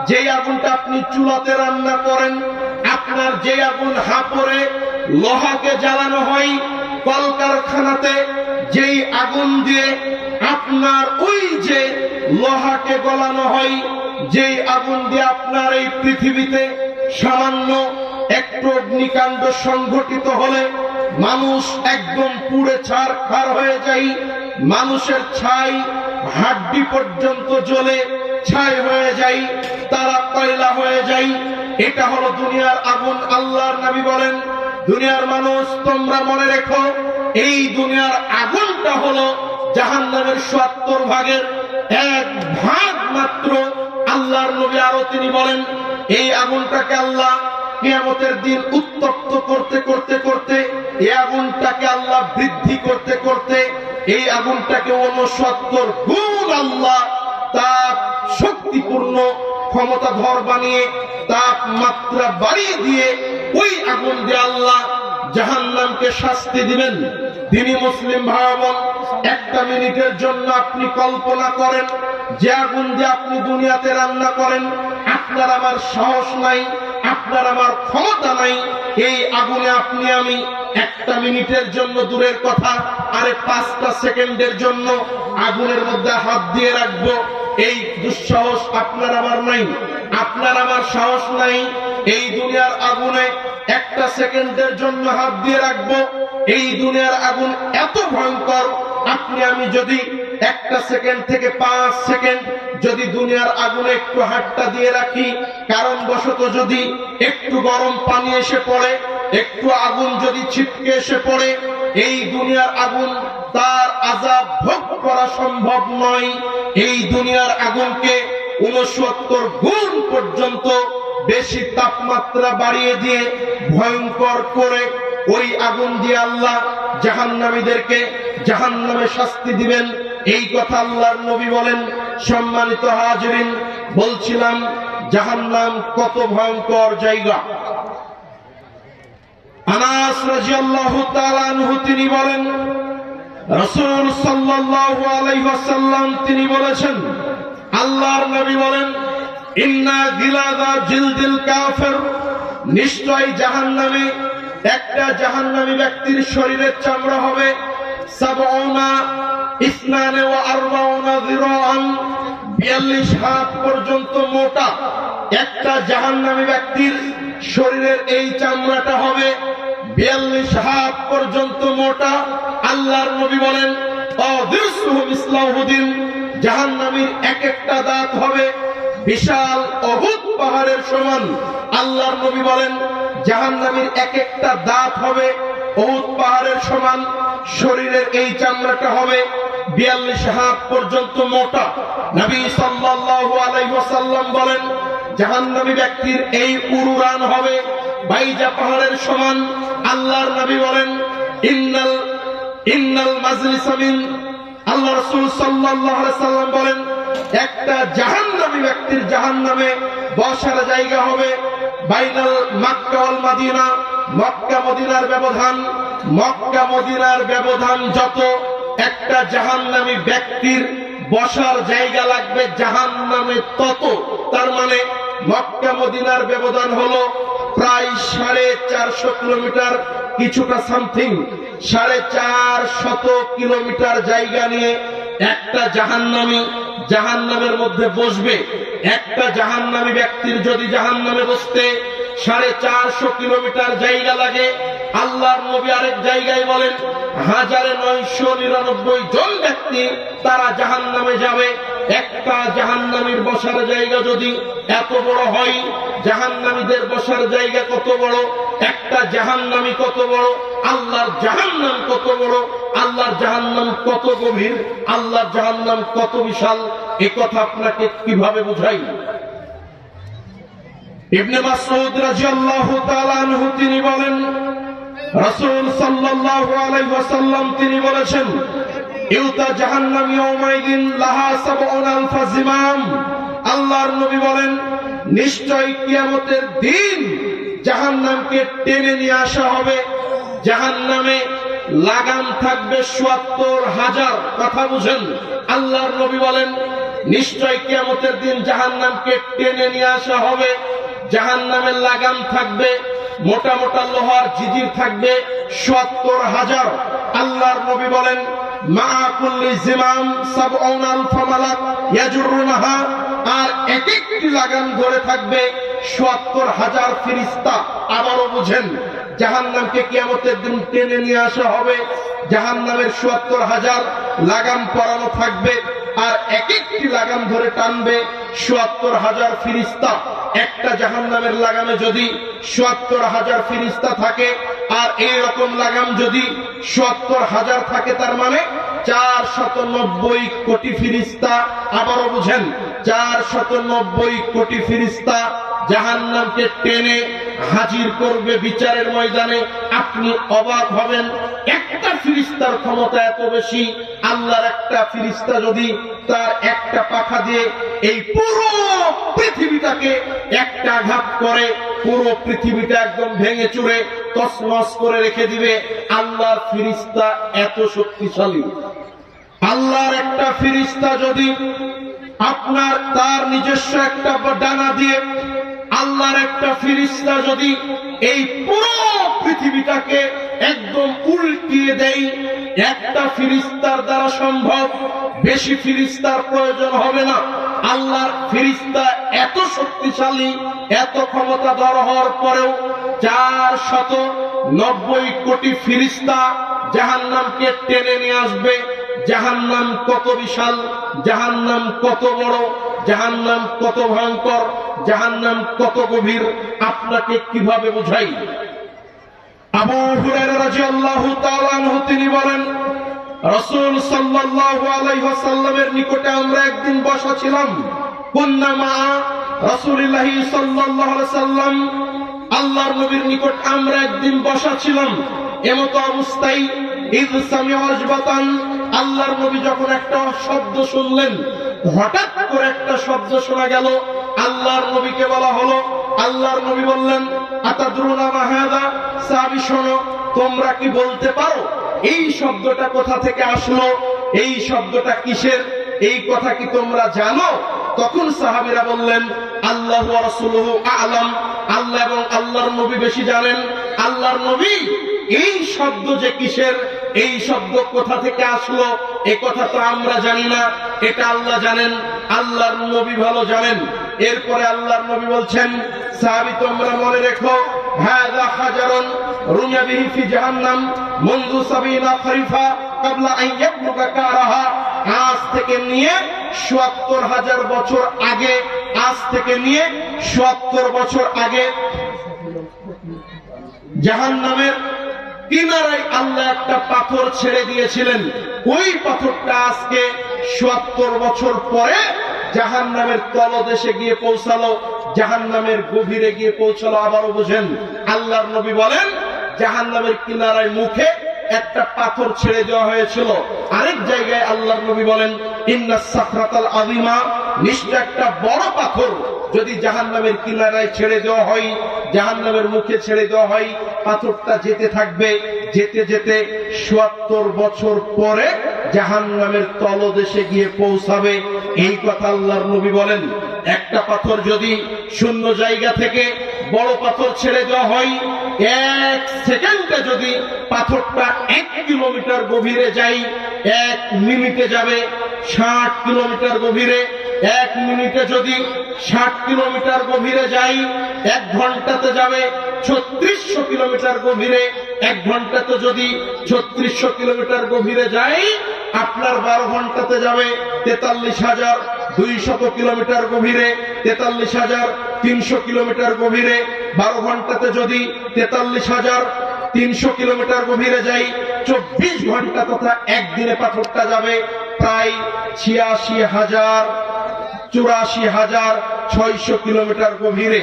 যেই আগুনটা আপনি চুলাতে রান্না করেন, আপনার যে আগুন হাপড়ে লোহাকে জ্বালানো হয়, কলকারখানাতে যেই আগুন দিয়ে আপনার ওই যে লোহাকে গলানো হয়, যেই আগুন দিয়ে আপনার এই পৃথিবীতে সামান্য একটু অগ্নিকাণ্ড সংঘটিত হলে মানুষ একদম পুড়ে ছারখার হয়ে যায়, মানুষের ছাই হাড্ডি পর্যন্ত জ্বলে ছাই হয়ে যায়, তারা কয়লা হয়ে যায়। এটা হলো দুনিয়ার আগুন। আল্লাহর নবী বলেন দুনিয়ার মানুষ তোমরা মনে রেখো এই দুনিয়ার আগুনটা হলো জাহান্নামের ৭০ ভাগের ১ ভাগ মাত্র। আল্লাহর নবী আরো তিনি বলেন এই আগুনটাকে আল্লাহ কিয়ামতের দিন উত্তপ্ত করতে করতে করতে, এই আগুনটাকে আল্লাহ বৃদ্ধি করতে করতে, এই আগুনটাকে ৬৯ গুণ আল্লাহ তাপ শক্তিপূর্ণ ক্ষমতাধর বানিয়ে তাপমাত্রা বাড়িয়ে দিয়ে ওই আগুন দিয়ে আল্লাহ জাহান্নামকে শাস্তি দিবেন। তিনি মুসলিম ভাই বোন, একটা মিনিটের জন্য আপনি কল্পনা করেন যে আগুন দিয়ে আপনি দুনিয়াতে রান্না করেন, আপনার আমার সাহস নাই, আপনার আমার ক্ষমতা নাই, এই আগুনে আপনি আমি একটা মিনিটের জন্য দূরের কথা, আরে ৫টা সেকেন্ডের জন্য আগুনের মধ্যে হাত দিয়ে রাখবো, এই দুঃসাহস আপনার আমার নাই, আপনার আমার সাহস নাই। এই দুনিয়ার আগুনে একটা সেকেন্ডের জন্য হাত দিয়ে রাখবো, এই দুনিয়ার আগুন এত ভয়ঙ্কর, আপনি আমি যদি একটা সেকেন্ড থেকে ৫ সেকেন্ড যদি দুনিয়ার আগুনে একটু হাতটা দিয়ে রাখি, কারণবশত যদি একটু গরম পানি এসে পড়ে, একটু আগুন যদি ছিটকে এসে পড়ে, এই দুনিয়ার আগুন তার আযাব ভোগ করা সম্ভব নয়। এই দুনিয়ার আগুনকে 69 গুণ পর্যন্ত বেশি তাপমাত্রা বাড়িয়ে দিয়ে ভয়ঙ্কর করে ওই আগুন দিয়ে আল্লাহ জাহান্নামীদেরকে জাহান্নামে শাস্তি দিবেন, এই কথা আল্লাহর নবী বলেন। সম্মানিত হাজিরিন, বলছিলাম জাহান্নাম কত ভয়ঙ্কর জায়গা। আনাস রাদিয়াল্লাহু তাআলা আনহু তিনি বলেন, রাসূল সাল্লাল্লাহু আলাইহি ওয়াসাল্লাম তিনি বলেছেন, আল্লাহর নবী বলেন, ইন্না গিলাদা জিলদিল কাফির, নিশ্চয় জাহান্নামে একটা জাহান্নামী ব্যক্তির শরীরের চামড়া হবে 42 যিরাআন, 42 হাত পর্যন্ত মোটা। একটা জাহান্নামী ব্যক্তির শরীরের এই চামড়াটা হবে 42 হাত পর্যন্ত মোটা। আল্লাহর নবী বলেন, অদিরসুহু মিসলাহুদিন, জাহান্নামীর এক একটা দাঁত হবে বিশাল অহুদ পাহাড়ের সমান। আল্লাহর নবী বলেন, জাহান্নামীর এক একটা দাঁত হবে অহুদ পাহাড়ের সমান। শরীরের এই চামড়াটা হবে 42 হাত পর্যন্ত মোটা। নবী সাল্লাল্লাহু আলাইহি ওয়াসাল্লাম বলেন, জাহান্নামী ব্যক্তির এই উরুরান হবে বাইজা পাহাড়ের সমান। আল্লাহর নবী বলেন, ইন্নাল মাজলিসা মিন, আল্লাহ রাসূল সাল্লাল্লাহু আলাইহি ওয়াসাল্লাম বলেন, একটা জাহান্নামী ব্যক্তির জাহান্নামে বসার জায়গা হবে বাইনাল মক্কা ওয়াল মদিনা, মক্কা মদিনার ব্যবধান। মক্কা মদিনার ব্যবধান যত, একটা জাহান্নামী ব্যক্তির বসার জায়গা লাগবে জাহান্নামে তত। তার মানে মক্কা মদিনার ব্যবধান হলো প্রায় 450 কিলোমিটার, কিছুটা সামথিং 450 কিলোমিটার জায়গা নিয়ে একটা জাহান্নামী জাহান্নামের মধ্যে বসবে। একটা জাহান্নামী ব্যক্তির যদি জাহান্নামে বসতে 450 কিলোমিটার জায়গা লাগে, আল্লাহর নবী আরেক জায়গায় বলেন 1999 জন ব্যক্তি তারা জাহান্নামে যাবে। একটা জাহান্নামীর বসার জায়গা যদি এত বড় হয়, জাহান্নামীদের বসার জায়গা কত বড়, একটা জাহান্নামী কত বড়, আল্লাহর জাহান্নাম কত বড়, আল্লাহর জাহান্নাম কত গভীর, আল্লাহর জাহান্নাম কত বিশাল, এ কথা আপনাকে কিভাবে বুঝাই? ইবনে মাসউদ রাদিয়াল্লাহু তাআলা আনহু তিনি বলেন, রাসূল সাল্লাল্লাহু আলাইহি ওয়াসাল্লাম তিনি বলেছেন, ইউতা জাহান্নাম ইয়াউমাইদিন লাহা 70,000 জিমাম। আল্লাহর নবী বলেন, নিশ্চয় কিয়ামতের দিন জাহান্নামকে টেনে নিয়ে আসা হবে, জাহান্নামে লাগাম থাকবে ৭০,০০০। কথা বুঝেন? আল্লাহর নবী বলেন, নিশ্চয় কিয়ামতের দিন জাহান্নামকে টেনে নিয়ে আসা হবে, জাহান্নামের লাগাম থাকবে, মোটা মোটা লোহার জিজির থাকবে ৭০,০০০। আল্লাহর নবী বলেন, মা কুল্লি জিমাম ৭০,০০০ মালাক ইয়াজুরুনাহা, আর এক একটি লাগাম ধরে থাকবে ৭০,০০০ ফেরেশতা। আবারও বুঝেন, জাহান্নামকে কিয়ামতের দিন টেনে নিয়ে আসা হবে, জাহান্নামের ৭০,০০০ লাগাম পরানো থাকবে, আর এক একটি লাগাম ধরে টানবে ৭০,০০০ ফেরেশতা। একটা জাহান্নামের লাগামে যদি ৭০,০০০ ফেরেশতা থাকে, আর এই রকম লাগাম যদি ৭০,০০০ থাকে, তার মানে ৪৯০ কোটি ফেরেশতা। আবারও বুঝেন, ৪৯০ কোটি ফেরেশতা জাহান্নামকে টেনে হাজির করবে বিচারের ময়দানে। আপনি অবাক হবেন, একটা ফেরেশতার ক্ষমতা এত বেশি। আল্লাহর একটা ফেরেশতা যদি তার একটা পাখা দিয়ে এই পুরো পৃথিবীটাকে একটা আঘাত করে, পুরো পৃথিবীটা একদম ভেঙে চুরে তছনছ করে রেখে দিবে। আল্লাহর ফেরেশতা এত শক্তিশালী। আল্লাহর একটা ফেরেশতা যদি আপনার তার নিজস্ব একটা ডানা দিয়ে, আল্লাহর একটা ফেরেশতা যদি এই পুরো পৃথিবীটাকে একদম উল্টিয়ে দেয়, একটা ফেরেশতার দ্বারা সম্ভব, বেশি ফেরেশতার প্রয়োজন হবে না। আল্লাহর ফেরেশতা এত শক্তিশালী, এত ক্ষমতাধর হওয়ার পরেও ৪৯০ কোটি ফেরেশতা জাহান্নামকে টেনে নিয়ে আসবে। জাহান্নাম কত বিশাল, জাহান্নাম কত বড়, জাহান্নাম কত ভয়ঙ্কর, জাহান্নাম কত গভীর, আপনাকে কিভাবে বুঝাই? আবু হুরায়রা রাদিয়াল্লাহু তাআলা আনহু তিনি বলেন, রাসূল সাল্লাল্লাহু আলাইহি ওয়াসাল্লামের নিকটে আমরা একদিন বসা ছিলাম। কুন্না মা রাসূলিল্লাহি সাল্লাল্লাহু আলাইহি ওয়াসাল্লাম, আল্লাহর নবীর নিকট আমরা একদিন বসা ছিলাম। এমত অবস্থায় ইয সামি'ু আজবাতান, আল্লাহর নবী যখন একটা শব্দ শুনলেন, হঠাৎ করে একটা শব্দ শোনা গেল। আল্লাহর নবীকে বলা হলো, আল্লাহর নবী বললেন, আতাদরুনা মা হাযা, সাহাবী শোনো, তোমরা কি বলতে পারো এই শব্দটা কোথা থেকে আসলো, এই শব্দটা কিসের, এই কথা কি তোমরা জানো? তখন সাহাবীরা বললেন, আল্লাহু ওয়া রাসূলুহু আ'লাম, আল্লাহ এবং আল্লাহর নবী বেশি জানেন। আল্লাহর নবী এই শব্দ যে কিসের, এই শব্দ কোথা থেকে আসলো, এ কথা তো আমরা জানি না, এটা আল্লাহ জানেন, আল্লাহর নবী ভালো জানেন। এরপরে আল্লাহর নবী বলছেন, সাহাবী তোমরা মনে রেখো, হাযা হাজারুন রুমিয়া বিহি ফি জাহান্নাম মুনযু ৭০ খরিফা ক্বাবলা আন ইয়াবলুগা কারাহা, আজ থেকে নিয়ে ৭০,০০০ বছর আগে, আজ থেকে নিয়ে ৭০ বছর আগে জাহান্নামের কিনারায় আল্লাহ একটা পাথর ছেড়ে দিয়েছিলেন। ওই পাথরটা আজকে ৭০ বছর পরে জাহান্নামের তলদেশে গিয়ে পৌঁছালো, জাহান্নামের গভীরে গিয়ে পৌঁছালো। আবারও বুঝেন, আল্লাহর নবী বলেন জাহান্নামের কিনারায় মুখে একটা পাথর ছেড়ে দেওয়া হয়েছিল। আরেক জায়গায় আল্লাহর নবী বলেন, ইন্নাস সাখরাতাল আযীমা, নিশ্চয় একটা বড় পাথর যদি জাহান্নামের কিনারায় ছেড়ে দেওয়া হয়, জাহান্নামের মুখে ছেড়ে দেওয়া হয়, পাথরটা যেতে থাকবে, যেতে যেতে ৭০ বছর পরে জাহান্নামের তলদেশে গিয়ে পৌঁছাবে। এই কথা আল্লাহর নবী বলেন। একটা পাথর যদি শূন্য জায়গা থেকে বড় পাথর ছেড়ে দেওয়া হয়, ১ সেকেন্ডে যদি পাথরটা ১ কিলোমিটার গভীরে যায়, ১ মিনিটে যাবে ৬০ কিলোমিটার গভীরে। ১ মিনিটে যদি ৬০ কিলোমিটার গভীরে যায়, ১ ঘন্টাতে যাবে ৩৬০০ কিলোমিটার গভীরে। ১ ঘন্টাতে যদি ৩৬০০ কিলোমিটার গভীরে যায়, আপনার ১২ ঘন্টাতে যাবে ৪৩,২০০ কিলোমিটার গভীরে, ৪৩,৩০০ কিলোমিটার গভীরে। ১২ ঘন্টাতে যদি ৪৩,৩০০ কিলোমিটার গভীরে যাই, ২৪ ঘন্টা তথা একদিনে পাথরটা যাবে প্রায় ৮৬,০০০-৮৪,৬০০ কিলোমিটার গভীরে।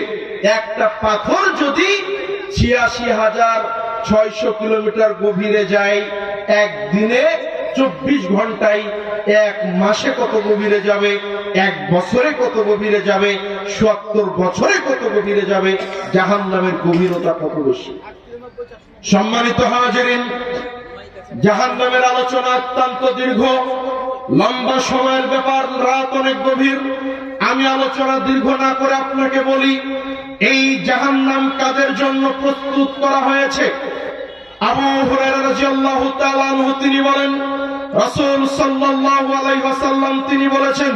একটা পাথর যদি ৮৬,৬০০ কিলোমিটার গভীরে যায় একদিনে, ২৪ ঘন্টায়, ১ মাসে কত গভীরে যাবে, ১ বছরে কত গভীরে যাবে, ৭০ বছরে কত গভীরে যাবে, জাহান্নামের গভীরতা কত বেশি। সম্মানিত হাজিরিন, জাহান্নামের আলোচনা অত্যন্ত দীর্ঘ, লম্বা সময়ের ব্যাপার, রাত অনেক গভীর। আমি আলোচনা দীর্ঘ না করে আপনাকে বলি, এই জাহান্নাম কাদের জন্য প্রস্তুত করা হয়েছে। আবু হুরায়রা রাদিয়াল্লাহু তাআলা আনহু তিনি বলেন, রাসূল সাল্লাল্লাহু আলাইহি ওয়াসাল্লাম তিনি বলেছেন,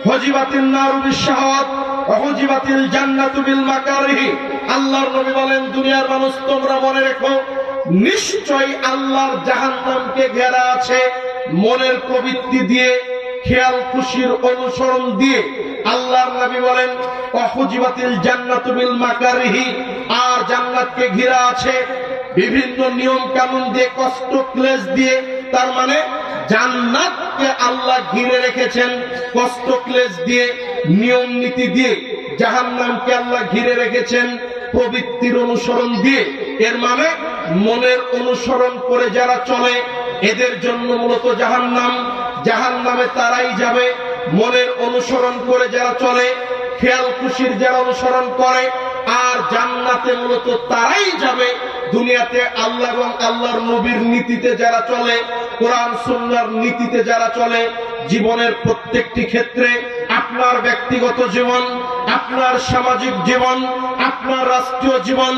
হুজিবাতিন নারু বিশ-শাহাওয়াত ওয়া হুজিবাতিল জান্নাতু বিল মাকারিহ। আল্লাহর নবী বলেন, দুনিয়ার মানুষ তোমরা মনে রেখো, নিশ্চয়ই আল্লাহর জাহান্নামকে ঘেরা আছে মনের প্রবৃত্তি দিয়ে, খেয়াল খুশির অনুসরণ দিয়ে। আল্লাহর নবী বলেন, ওয়া হুজিবাতিল জান্নাতু বিল মাকারিহ, আর জান্নাতকে ঘেরা আছে বিভিন্ন নিয়ম কানুন দিয়ে, কষ্ট ক্লেশ দিয়ে। তার মানে জান্নাতকে আল্লাহ ঘিরে রেখেছেন কষ্ট ক্লেশ দিয়ে, নিয়ম নীতি দিয়ে। জাহান্নামকে আল্লাহ ঘিরে রেখেছেন প্রবৃত্তির অনুসরণ দিয়ে। এর মানে মনের অনুসরণ করে যারা চলে, এদের জন্য মূলত জাহান্নাম। জাহান্নামে তারাই যাবে মনের অনুসরণ করে যারা চলে, খেয়াল খুশির যারা অনুসরণ করে। আর জান্নাতে মূলত তারাই যাবে দুনিয়াতে আল্লাহ এবং আল্লাহর নবীর নীতিতে যারা চলে, কোরআন সুন্নাহর নীতিতে যারা চলে। জীবনের প্রত্যেকটি ক্ষেত্রে, আপনার ব্যক্তিগত জীবন, আপনার সামাজিক জীবন, আপনার রাষ্ট্রীয় জীবন,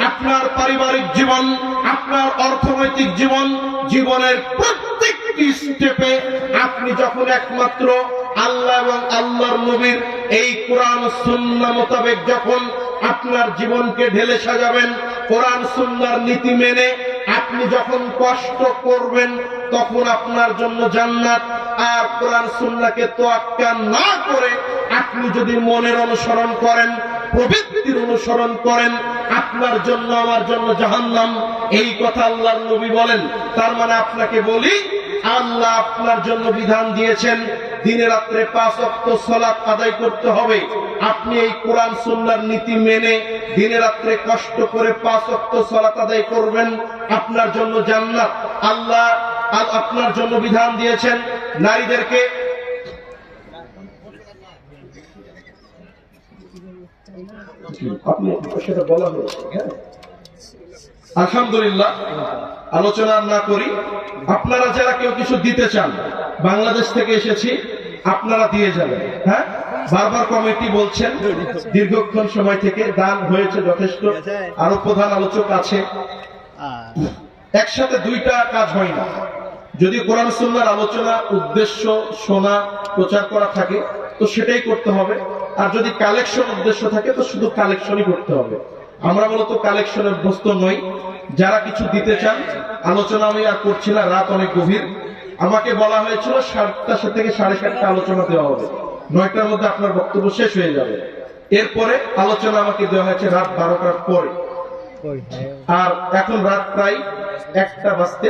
আপনার পারিবারিক জীবন, আপনার অর্থনৈতিক জীবন, জীবনের প্রত্যেকটি স্টেপে আপনি যখন একমাত্র আল্লাহ এবং আল্লাহর নবীর এই কোরআন সুন্নাহ মোতাবেক যখন আপনার জীবনকে ঢেলে সাজাবেন, কোরআন সুন্নাহর নীতি মেনে আপনি যখন কষ্ট করবেন, তখন আপনার জন্য জান্নাত। আর কোরআন সুন্নাহকে তোয়াক্কা না করে আপনি যদি মনের অনুসরণ করেন, প্রবৃত্তির অনুসরণ করেন, আপনার জন্য আমার জন্য জাহান্নাম। এই কথা আল্লাহর নবী বলেন। তার মানে আপনাকে বলি, আল্লাহ আপনার জন্য বিধান দিয়েছেন দিনে রাত্রে 5 ওয়াক্ত সালাত আদায় করতে হবে। আপনি এই কোরআন সুন্নাহর নীতি মেনে দিনে রাত্রে কষ্ট করে 5 ওয়াক্ত সালাত আদায় করবেন, আপনার জন্য জান্নাত। আল্লাহ আপনার জন্য বিধান দিয়েছেন নারীদেরকে আপনি সেটা বলা হয়েছে। আলহামদুলিল্লাহ, আলোচনা না করি। আপনারা যারা কেউ কিছু দিতে চান, বাংলাদেশ থেকে এসেছি, আপনারা দিয়ে যাবেন। হ্যাঁ, বারবার কমিটি বলছেন, দীর্ঘক্ষণ সময় থেকে দান হয়েছে যথেষ্ট, আরো প্রধান আলোচক আছে। একসাথে দুইটা কাজ হয় না। যদি কোরআন সুন্নাহর আলোচনা উদ্দেশ্য শোনা প্রচার করা থাকে তো সেটাই করতে হবে, আর যদি কালেকশন উদ্দেশ্য থাকে তো শুধু কালেকশনই করতে হবে। আমরা মূলত কালেকশনের অভ্যস্ত নই। যারা কিছু দিতে চান, আলোচনা আমি আর করছি না, রাত অনেক গভীর। আমাকে বলা হয়েছিল 7টা থেকে 7:30টা আলোচনা দেওয়া হবে, 9টার মধ্যে আপনার বক্তব্য শেষ হয়ে যাবে। এরপরে আলোচনা আমাকে দেওয়া হয়েছে রাত 12টার পরে, আর এখন রাত প্রায় 1টা বাজতে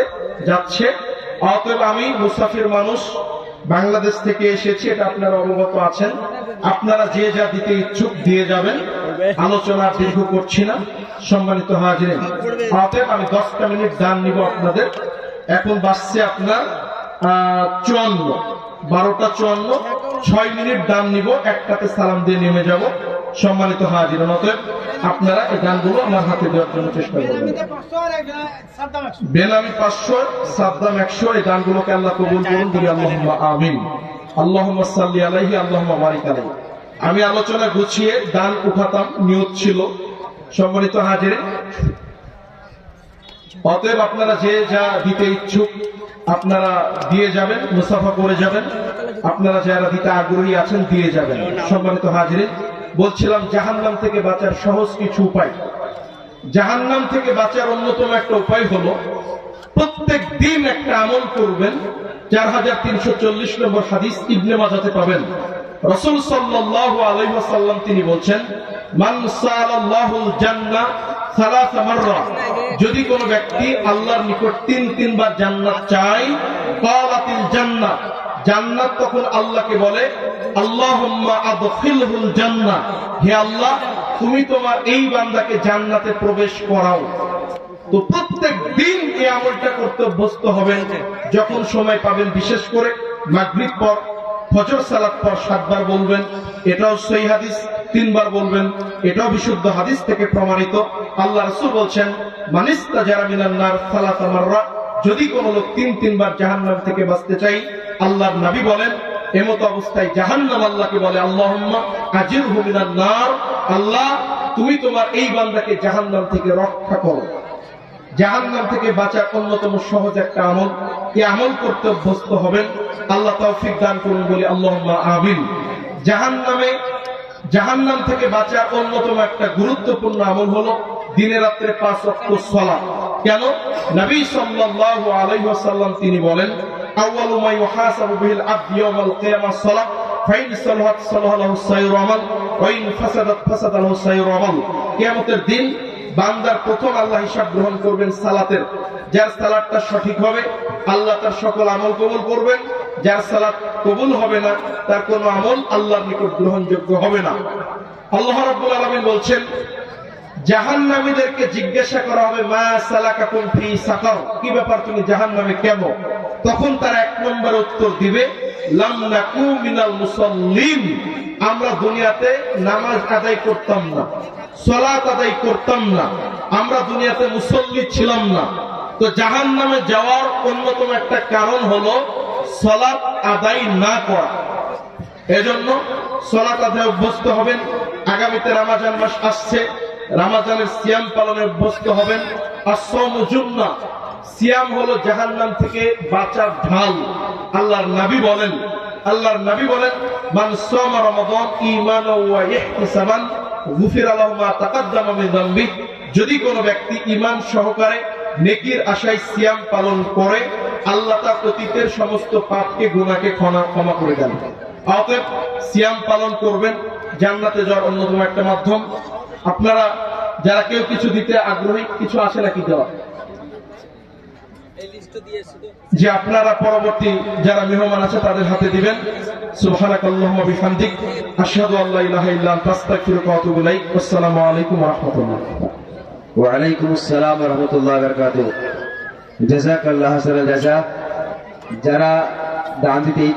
যাচ্ছে। অতএব আমি মুসাফির মানুষ, বাংলাদেশ থেকে এসেছি, এটা আপনারা অবগত আছেন। আপনারা যে যা দিতে ইচ্ছুক দিয়ে যাবেন, আলোচনা দীর্ঘ করছি না। সম্মানিত হাজিরিন, অতএব আমি 10টা মিনিট দান নিব আপনাদের। এখন বাজছে আপনার 54, 12টা 54, 6 মিনিট দান নিব, 1টাতে সালাম দিয়ে নেমে যাব। সম্মানিত হাজিরিন, অতএব আপনারা এই দানগুলো আমার হাতে দেওয়ার জন্য চেষ্টা করবেন। বেনামি 500, সাদ্দাম 100, এই দানগুলোকে আল্লাহ কবুল করুন, বলি আল্লাহুম্মা আমিন। আল্লাহুম্মা সাল্লি আলাইহি, আল্লাহুম্মা বারিক আলাইহি। আমি আলোচনা গুছিয়ে দান উঠাতাম, নিয়ত ছিল। সম্মানিত হাজিরিন, অতএব আপনারা যে যা দিতে ইচ্ছুক আপনারা দিয়ে যাবেন, মুসাফা করে যাবেন। আপনারা যারা দিতে আগ্রহী আছেন দিয়ে যাবেন। সম্মানিত হাজিরিন, বলছিলাম জাহান্নাম থেকে বাঁচার সহজ কিছু উপায়। জাহান্নাম থেকে বাঁচার অন্যতম একটা উপায় হলো প্রত্যেক দিন একটা আমল করবেন। 4340 নম্বর হাদিস ইবনে মাজাতে পাবেন। রাসূল সাল্লাল্লাহু আলাইহি ওয়াসাল্লাম তিনি বলছেন, মান সালাল্লাহুল জান্নাহ সালাসা মাররা, যদি কোনো ব্যক্তি আল্লাহর নিকট 3 বার জান্নাত চায়, ক্বালাতিল জান্নাহ, জান্নাত তখন আল্লাহকে বলে, আল্লাহুম্মা আদখিলহুল জান্নাহ, হে আল্লাহ তুমি তোমার এই বান্দাকে জান্নাতে প্রবেশ করাও। তো প্রত্যেক দিন এই আমলটা করতে অভ্যস্ত হবেন। যখন সময় পাবেন, বিশেষ করে মাগরিব পর, ফজর সালাত পর 7 বার বলবেন, এটাও সহিহ হাদিস। 3 বার বলবেন, এটাও বিশুদ্ধ হাদিস থেকে প্রমাণিত। আল্লাহ রাসূল বলছেন, মানিস্তাজারা মিনান নার সালাসা মাররা, যদি কোনো লোক 3 বার জাহান্নাম থেকে বাঁচতে চাই, আল্লাহর নবী বলেন এমত অবস্থায় জাহান্নাম আল্লাহকে বলে, আল্লাহুম্মা আজিরহু মিনান নার, আল্লাহ তুমি তোমার এই বান্দাকে জাহান্নাম থেকে রক্ষা করো। জাহান্নাম থেকে বাঁচার অন্যতম সহজ একটা আমল, এই আমল করতে অভ্যস্ত হবেন। আল্লাহ তৌফিক দান করুন, বলি আল্লাহুম্মা আমিন। জাহান্নাম থেকে বাঁচার অন্যতম একটা গুরুত্বপূর্ণ আমল হলো দিনে রাত্রে 5 ওয়াক্ত সালাত। কেন? নবী সাল্লাল্লাহু আলাইহি ওয়াসাল্লাম তিনি বলেন, আউয়ালু মা ইউহাসাবু বিহিল আবদু ইয়াওমাল কিয়ামাহ সালাত, ফাইন সালাত সালাহু সাইরু আমাল, ওয়া ইন ফাসাদাত ফাসাদাহু সাইরু আমাল। কিয়ামতের দিন বান্দার প্রথম আল্লাহ হিসাব গ্রহণ করবেন সালাতের। যার সালাতটা সঠিক হবে আল্লাহ তার সকল আমল কবুল করবেন। যার সালাত কবুল হবে না, তার কোনো আমল আল্লাহর নিকট গ্রহণযোগ্য হবে না। আল্লাহ রাব্বুল আলামিন বলছেন, জাহান্নামীদেরকে জিজ্ঞাসা করা হবে, মা সালাকাকুম ফি সাকার, কি ব্যাপার তুমি জাহান্নামে কেন? তখন তারা 1 নম্বর উত্তর দিবে, লাম নাকু মিনাল মুসাল্লিন, আমরা দুনিয়াতে নামাজ আদায় করতাম না, সালাত আদায় করতাম না, আমরা দুনিয়াতে মুসল্লি ছিলাম না। তো জাহান্নামে যাওয়ার অন্যতম একটা কারণ হলো সালাত আদায় না করা। এজন্য সালাত আদায় অভ্যস্ত হবেন। আগামীতে রমজান মাস আসছে, রমজানের সিয়াম পালনে অভ্যস্ত হবেন। as-সাওমু জুন্নাহ, সিয়াম হলো জাহান্নাম থেকে বাঁচার ঢাল। আল্লাহর নবী বলেন, মান সামা রমাদান ঈমানান ওয়া ইহতিসাবান গুফিরা লাহু মা তাকাদ্দামা মিন যামবি, যদি কোনো ব্যক্তি ঈমান সহকারে নেকির আশায় সিয়াম পালন করে, আল্লাহ তার অতীতের সমস্ত পাপকে গুনাহকে ক্ষমা করে দেন। অতএব সিয়াম পালন করবেন, জান্নাতে যাওয়ার অন্যতম একটা মাধ্যম। আপনারা যারা কেউ কিছু দিতে আগ্রহী, কিছু আছে নাকি দেওয়া? যে আপনারা পরবর্তী যারা মেহমান আছে তাদের হাতে দিবেন। সুবহানাকাল্লাহুম্মা বিহামদিক আশহাদু আল্লা ইলাহা ইল্লা আনতা আস্তাগফিরুকা ওয়া আতুবু ইলাইক। আসসালামু আলাইকুম ওয়া রাহমাতুল্লাহ। ওয়া আলাইকুম আসসালাম ওয়া রাহমাতুল্লাহি ওয়া বারাকাতুহু। জাযাকাল্লাহু খাইরাল জাযা। যারা দান দিতে